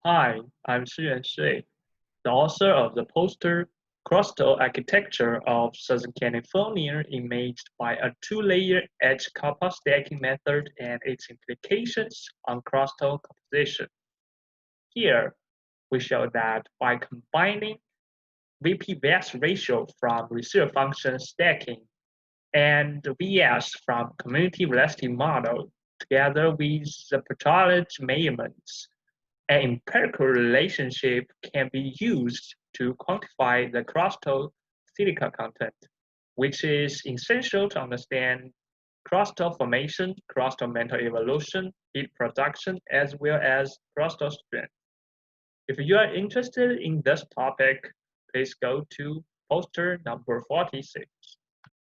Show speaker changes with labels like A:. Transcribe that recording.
A: Hi, I'm Siyuan Sui, the author of the poster Crustal Architecture of Southern California imaged by a two-layer edge kappa stacking method and its implications on crustal composition. Here, we show that by combining VP-VS ratio from receiver function stacking and VS from community velocity model together with the petrology measurements, an empirical relationship can be used to quantify the crustal silica content, which is essential to understand crustal formation, crustal mental evolution, heat production, as well as crustal strength. If you are interested in this topic, please go to poster number 46.